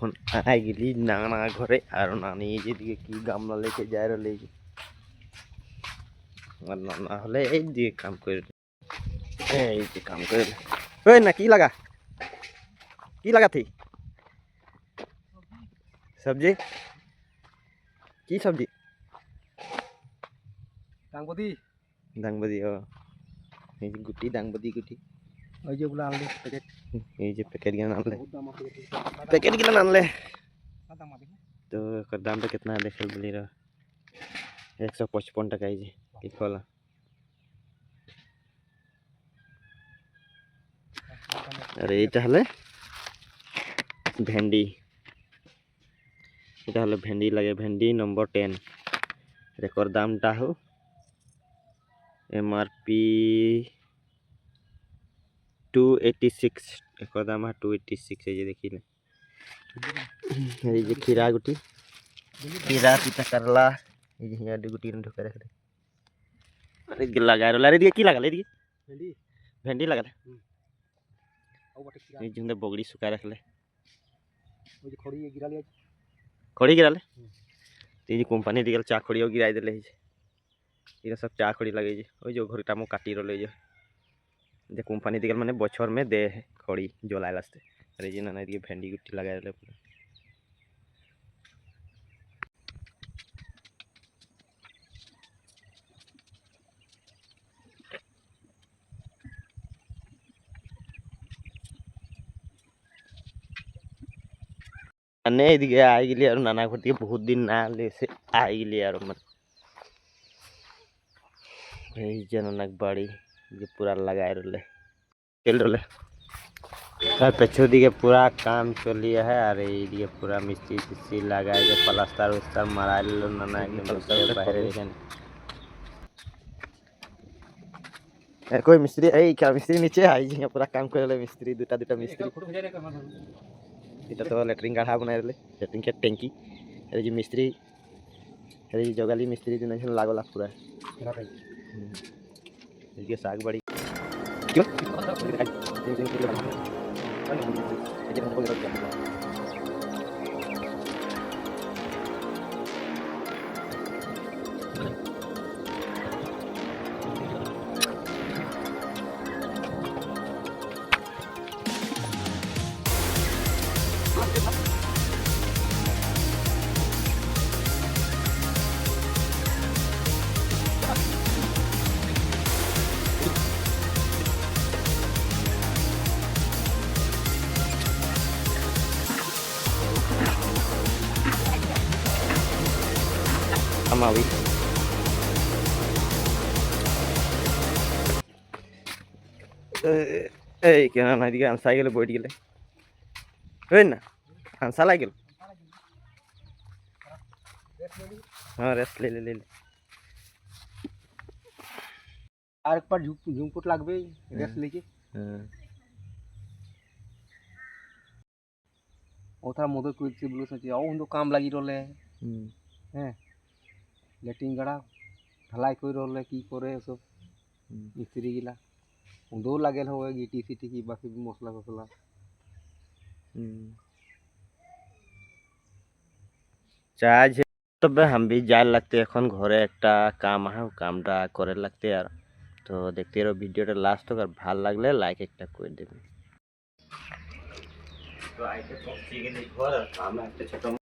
এখন আই গেলি নানা ঘরে আর নানি যেদিকে কি গামলা লেকে যায় রলে আর নানা হলে এই দিকে কাম করে এই যে কাম করে ওই না কি লাগা থी सब्जी की सब्जी दांगबदी ओ এই যে গুটি দাংবদি গুটি ওই যে গুলো আনলে প্যাকেট এই যে প্যাকেট গুলো আনলে तो एकर दाम पे कितना देखल बोली रहा 155 टका এই যে লিখলা আরে এটা হলে ভেন্ডি এটা হলে ভেন্ডি লাগে ভেন্ডি নম্বর 10 রেকর্ড দামটা হো एमआरपी 286 রেকর্ড দাম 286 এই যে দেখিলে এই যে खीरा गुटी खीरा पिता करला এই যে হিয়া গুটি ঢুকে রাখলে আরে লাগায় রলা রে দিয়ে কি লাগালে এদিকে ভেন্ডি লাগালে এই যে বগড়ি শুকায় রাখলে ওই যে খড়ি गिराले এই যে কোম্পানি দিকে চা খড়িও गिराई देले ये सब चा खड़ी लगे ओई जो घरटा मो काटी रले जे कोम्पानी दिगल माने बछर में दे खड़ी जोलाय लास्ते अरे जे ना दिके भेंडी गुटी लगाय रले पूरा अने दिके आई गेली और नाना घर दिके बहुत दिन ना ले से आई गेली और मन এই জনক বাড়ি যে পুরা লাগায় রলে চল রলে আর পেছন দিকে পুরা কাম চলিয়ে है আর এই দিকে পুরা মিস্ত্রি টিস্ত্রি লাগায় যে প্লাস্টার উস্তার মারাইল না না একদম বাইরে দেখেন कोई मिस्त्री এই क्या मिस्त्री नीचे आई যে পুরা কাম করে রলে মিস্ত্রি দুটা মিস্ত্রি এটা তো লেটরিন গাড়া বানাই রলে লেটরিন के टैंकी এই যে মিস্ত্রি এই জগালি মিস্ত্রি দিন লাগলা পুরা इसके साग बड़ी क्यों Amawi এই কেন না দিকে আনসাই গেলে বইট গেলে হই না আনসা লাগেল হ্যাঁ রেস্ট ले ले আর একবার ঝুমকুট লাগবে রেস্ট लेके ওটা মদত করতে বলে সে ও উন কাম লাগি রলে হ্যাঁ लेटिंग गड़ा ढलाई कोई रोल की करे सब मिस्त्री गिला उन्दो लागेल हो गिटी सिटी की बाकी मसला फसला चार्ज तब हम भी जाए लगते এখন ঘরে একটা কাম আছে কামটা করে লাগতে আর তো দেখতে রো ভিডিওটা লাস্ট তক আর ভালো লাগলে লাইক একটা করে দিবেন তো আইতে পৌঁছে গেলি ঘর আর কাম একটা ছোট